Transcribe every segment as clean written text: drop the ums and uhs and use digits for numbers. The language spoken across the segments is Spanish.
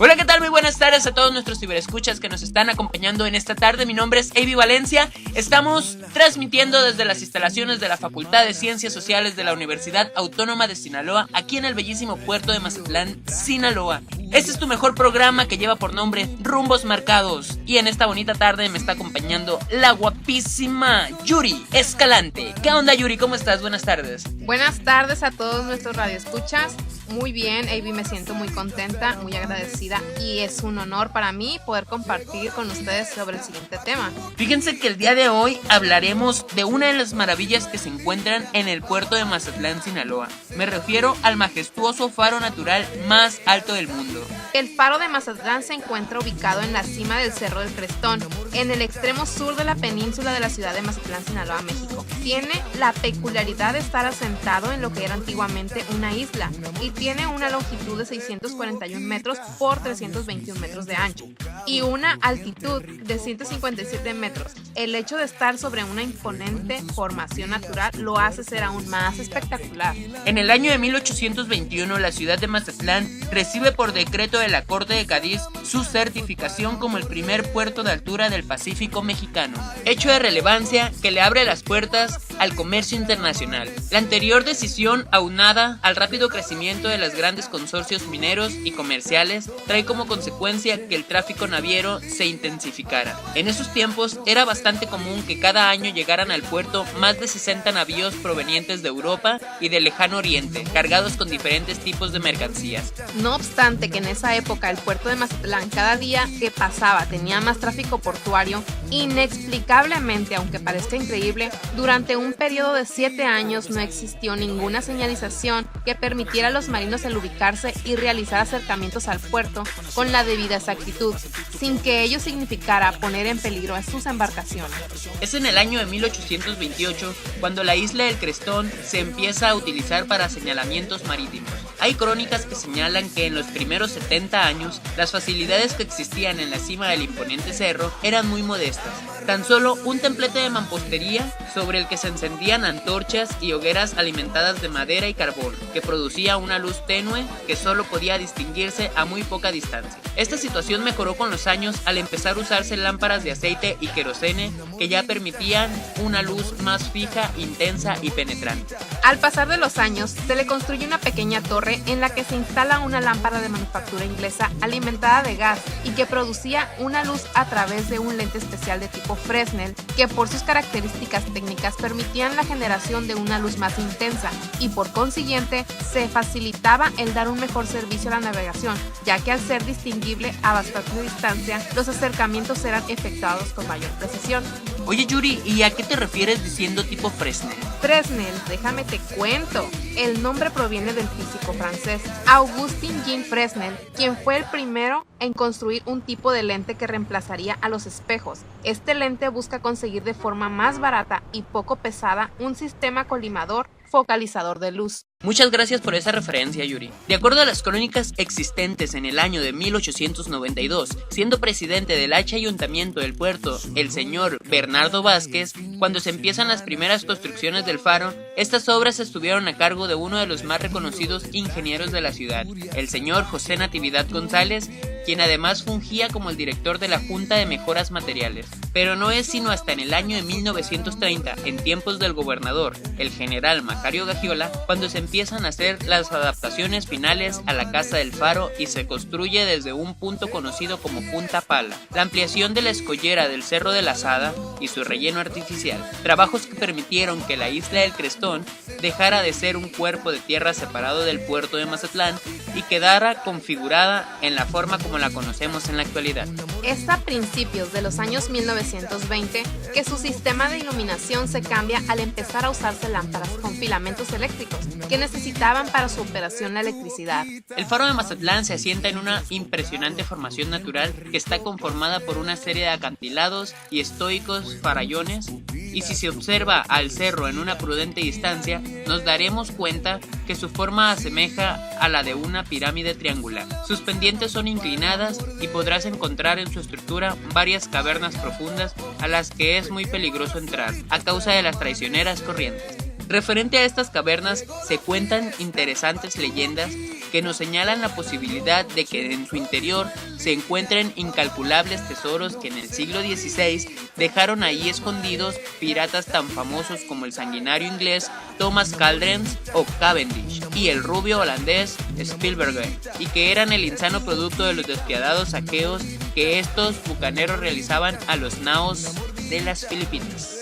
Hola, ¿qué tal? Muy buenas tardes a todos nuestros ciberescuchas que nos están acompañando en esta tarde. Mi nombre es Avi Valencia. Estamos transmitiendo desde las instalaciones de la Facultad de Ciencias Sociales de la Universidad Autónoma de Sinaloa, aquí en el bellísimo puerto de Mazatlán, Sinaloa. Este es tu mejor programa que lleva por nombre Rumbos Marcados. Y en esta bonita tarde me está acompañando la guapísima Yuri Escalante. ¿Qué onda, Yuri? ¿Cómo estás? Buenas tardes. Buenas tardes a todos nuestros radioescuchas. Muy bien, Avi, me siento muy contenta, muy agradecida y es un honor para mí poder compartir con ustedes sobre el siguiente tema. Fíjense que el día de hoy hablaremos de una de las maravillas que se encuentran en el puerto de Mazatlán, Sinaloa. Me refiero al majestuoso faro natural más alto del mundo. El faro de Mazatlán se encuentra ubicado en la cima del Cerro del Crestón, en el extremo sur de la península de la ciudad de Mazatlán, Sinaloa, México. Tiene la peculiaridad de estar asentado en lo que era antiguamente una isla y tiene una longitud de 641 metros por 321 metros de ancho y una altitud de 157 metros. El hecho de estar sobre una imponente formación natural lo hace ser aún más espectacular. En el año de 1821, la ciudad de Mazatlán recibe por decreto de la Corte de Cádiz su certificación como el primer puerto de altura del Pacífico mexicano, hecho de relevancia que le abre las puertas al comercio internacional. La anterior decisión, aunada al rápido crecimiento de los grandes consorcios mineros y comerciales, trae como consecuencia que el tráfico naviero se intensificara. En esos tiempos era bastante común que cada año llegaran al puerto más de 60 navíos provenientes de Europa y del lejano oriente, cargados con diferentes tipos de mercancías. No obstante que en esa época el puerto de Mazatlán cada día que pasaba tenía más tráfico portuario, inexplicablemente, aunque parezca increíble, durante un periodo de 7 años no existió ninguna señalización que permitiera a los marinos el ubicarse y realizar acercamientos al puerto con la debida exactitud, sin que ello significara poner en peligro a sus embarcaciones. Es en el año de 1828 cuando la isla del Crestón se empieza a utilizar para señalamientos marítimos. Hay crónicas que señalan que en los primeros 70 años las facilidades que existían en la cima del imponente cerro eran muy modestas. Tan solo un templete de mampostería sobre el que se encendían antorchas y hogueras alimentadas de madera y carbón, que producía una luz tenue que solo podía distinguirse a muy poca distancia. Esta situación mejoró con los años al empezar a usarse lámparas de aceite y querosene que ya permitían una luz más fija, intensa y penetrante. Al pasar de los años, se le construye una pequeña torre en la que se instala una lámpara de manufactura inglesa alimentada de gas y que producía una luz a través de un lente especial de tipo Fresnel que por sus características técnicas permitían la generación de una luz más intensa y por consiguiente se facilitaba el dar un mejor servicio a la navegación, ya que al ser distinguible a bastante distancia, los acercamientos eran efectuados con mayor precisión. Oye, Yuri, ¿y a qué te refieres diciendo tipo Fresnel? Fresnel, déjame te cuento. El nombre proviene del físico francés Augustin Jean Fresnel, quien fue el primero en construir un tipo de lente que reemplazaría a los espejos. Este lente busca conseguir de forma más barata y poco pesada un sistema colimador focalizador de luz. Muchas gracias por esa referencia, Yuri. De acuerdo a las crónicas existentes en el año de 1892, siendo presidente del H Ayuntamiento del puerto el señor Bernardo Vázquez, cuando se empiezan las primeras construcciones del faro, estas obras estuvieron a cargo de uno de los más reconocidos ingenieros de la ciudad, el señor José Natividad González, quien además fungía como el director de la Junta de Mejoras Materiales. Pero no es sino hasta en el año de 1930, en tiempos del gobernador, el general Macario Gagiola, cuando se empiezan a hacer las adaptaciones finales a la casa del faro y se construye desde un punto conocido como Punta Pala, la ampliación de la escollera del Cerro de la Azada y su relleno artificial, trabajos que permitieron que la isla del Crestón dejara de ser un cuerpo de tierra separado del puerto de Mazatlán y quedara configurada en la forma como la conocemos en la actualidad. Es a principios de los años 1920 que su sistema de iluminación se cambia al empezar a usarse lámparas con filamentos eléctricos que necesitaban para su operación la electricidad. El faro de Mazatlán se asienta en una impresionante formación natural que está conformada por una serie de acantilados y estoicos farallones, y si se observa al cerro en una prudente distancia, nos daremos cuenta que su forma asemeja a la de una pirámide triangular. Sus pendientes son inclinadas y podrás encontrar en su estructura varias cavernas profundas a las que es muy peligroso entrar a causa de las traicioneras corrientes. Referente a estas cavernas, se cuentan interesantes leyendas que nos señalan la posibilidad de que en su interior se encuentren incalculables tesoros que en el siglo XVI dejaron ahí escondidos piratas tan famosos como el sanguinario inglés Thomas Caldrens o Cavendish y el rubio holandés Spielberg, y que eran el insano producto de los despiadados saqueos que estos bucaneros realizaban a los naos de las Filipinas.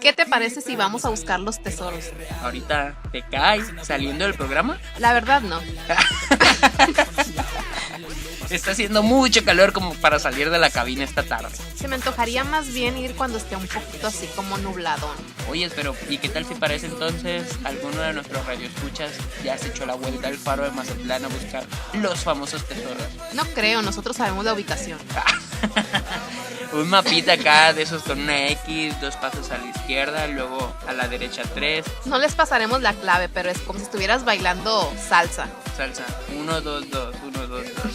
¿Qué te parece si vamos a buscar los tesoros? Ahorita te caes saliendo del programa. La verdad no. Está haciendo mucho calor como para salir de la cabina esta tarde. Se me antojaría más bien ir cuando esté un poquito así como nubladón. Oye, pero ¿y qué tal si para ese entonces alguno de nuestros radioescuchas ya se echó la vuelta al faro de Mazatlán a buscar los famosos tesoros? No creo, nosotros sabemos la ubicación. Un mapita acá de esos con una X, 2 pasos a la izquierda, luego a la derecha 3. No les pasaremos la clave, pero es como si estuvieras bailando salsa. Salsa, 1, 2, 2, 1, 2, 2.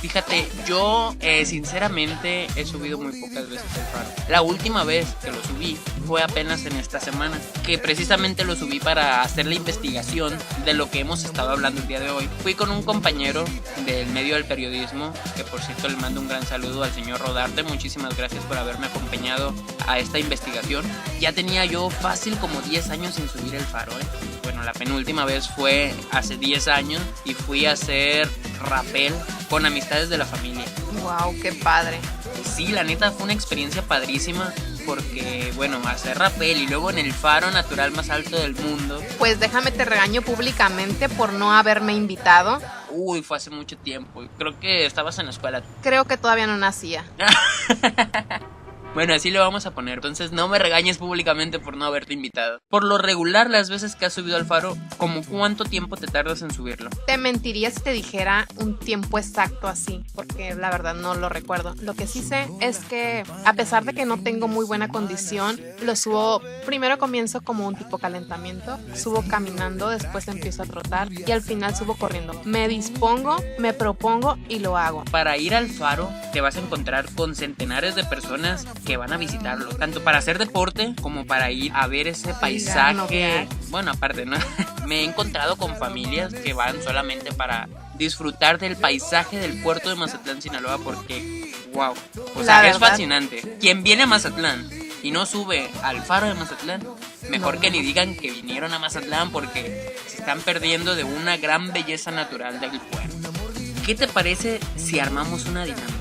Fíjate, yo sinceramente he subido muy pocas veces el faro. La última vez que lo subí fue apenas en esta semana, que precisamente lo subí para hacer la investigación de lo que hemos estado hablando el día de hoy. Fui con un compañero del medio del periodismo, que por cierto le mando un gran saludo al señor Rodarte. Muchísimas gracias por haberme acompañado a esta investigación. Ya tenía yo fácil como 10 años sin subir el faro, Bueno, la penúltima vez fue hace 10 años y fui a hacer rapel con amistades de la familia. Wow, qué padre. Sí, la neta fue una experiencia padrísima porque, bueno, hacer rapel y luego en el faro natural más alto del mundo. Pues déjame te regaño públicamente por no haberme invitado. Uy, fue hace mucho tiempo. Creo que estabas en la escuela. Creo que todavía no nacía. Bueno, así lo vamos a poner. Entonces no me regañes públicamente por no haberte invitado. Por lo regular, las veces que has subido al faro, ¿cómo cuánto tiempo te tardas en subirlo? Te mentiría si te dijera un tiempo exacto así, porque la verdad no lo recuerdo. Lo que sí sé es que a pesar de que no tengo muy buena condición, lo subo, primero comienzo como un tipo calentamiento, subo caminando, después empiezo a trotar y al final subo corriendo. Me dispongo, me propongo y lo hago. Para ir al faro te vas a encontrar con centenares de personas que van a visitarlo, tanto para hacer deporte como para ir a ver ese paisaje. Bueno, aparte, ¿no? Me he encontrado con familias que van solamente para disfrutar del paisaje del puerto de Mazatlán, Sinaloa, porque, wow, o sea, es fascinante. Quien viene a Mazatlán y no sube al faro de Mazatlán, mejor que ni digan que vinieron a Mazatlán, porque se están perdiendo de una gran belleza natural del puerto. ¿Qué te parece si armamos una dinámica?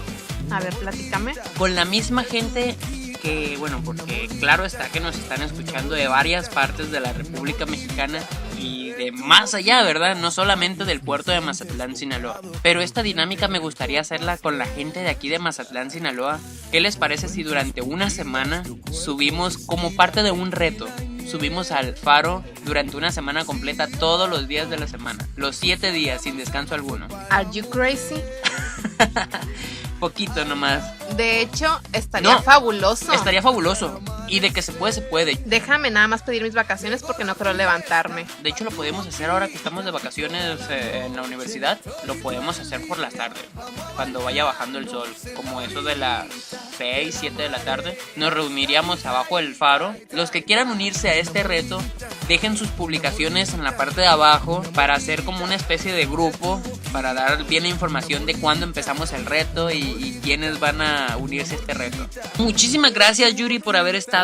A ver, platícame. Con la misma gente que, bueno, porque claro está que nos están escuchando de varias partes de la República Mexicana y de más allá, ¿verdad? No solamente del puerto de Mazatlán, Sinaloa. Pero esta dinámica me gustaría hacerla con la gente de aquí de Mazatlán, Sinaloa. ¿Qué les parece si durante una semana subimos como parte de un reto? Subimos al faro durante una semana completa, todos los días de la semana, los 7 días sin descanso alguno. ¿Are you crazy? Poquito nomás. De hecho, estaría fabuloso. Estaría fabuloso. Y de que se puede, se puede. Déjame nada más pedir mis vacaciones porque no creo levantarme. De hecho, lo podemos hacer ahora que estamos de vacaciones en la universidad. Lo podemos hacer por las tardes, cuando vaya bajando el sol. Como eso de las 6, 7 de la tarde. Nos reuniríamos abajo del faro. Los que quieran unirse a este reto, dejen sus publicaciones en la parte de abajo para hacer como una especie de grupo, para dar bien la información de cuándo empezamos el reto y quiénes van a unirse a este reto. Muchísimas gracias, Yuri, por haber estado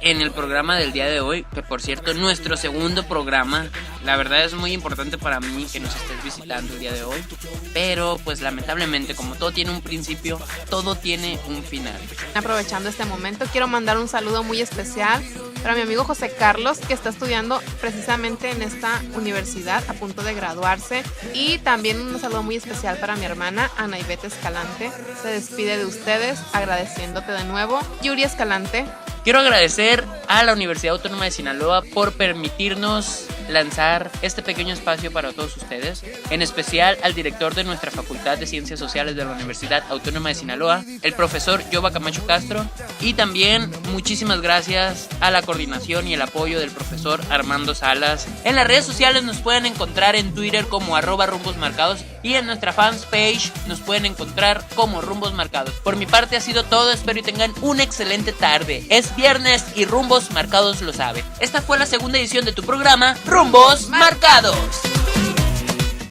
en el programa del día de hoy, que por cierto, nuestro segundo programa. La verdad es muy importante para mí que nos estés visitando el día de hoy, pero pues lamentablemente, como todo tiene un principio, todo tiene un final. Aprovechando este momento, quiero mandar un saludo muy especial para mi amigo José Carlos, que está estudiando precisamente en esta universidad, a punto de graduarse, y también un saludo muy especial para mi hermana Ana Ivette Escalante. Se despide de ustedes agradeciéndote de nuevo, Yuri Escalante. Quiero agradecer a la Universidad Autónoma de Sinaloa por permitirnos lanzar este pequeño espacio para todos ustedes, en especial al director de nuestra Facultad de Ciencias Sociales de la Universidad Autónoma de Sinaloa, el profesor Yoba Camacho Castro, y también muchísimas gracias a la coordinación y el apoyo del profesor Armando Salas. En las redes sociales nos pueden encontrar en Twitter como @rumbosmarcados y en nuestra fans page nos pueden encontrar como Rumbos Marcados. Por mi parte ha sido todo, espero y tengan una excelente tarde. Es viernes y Rumbos Marcados lo sabe. Esta fue la segunda edición de tu programa Rumbos Marcados.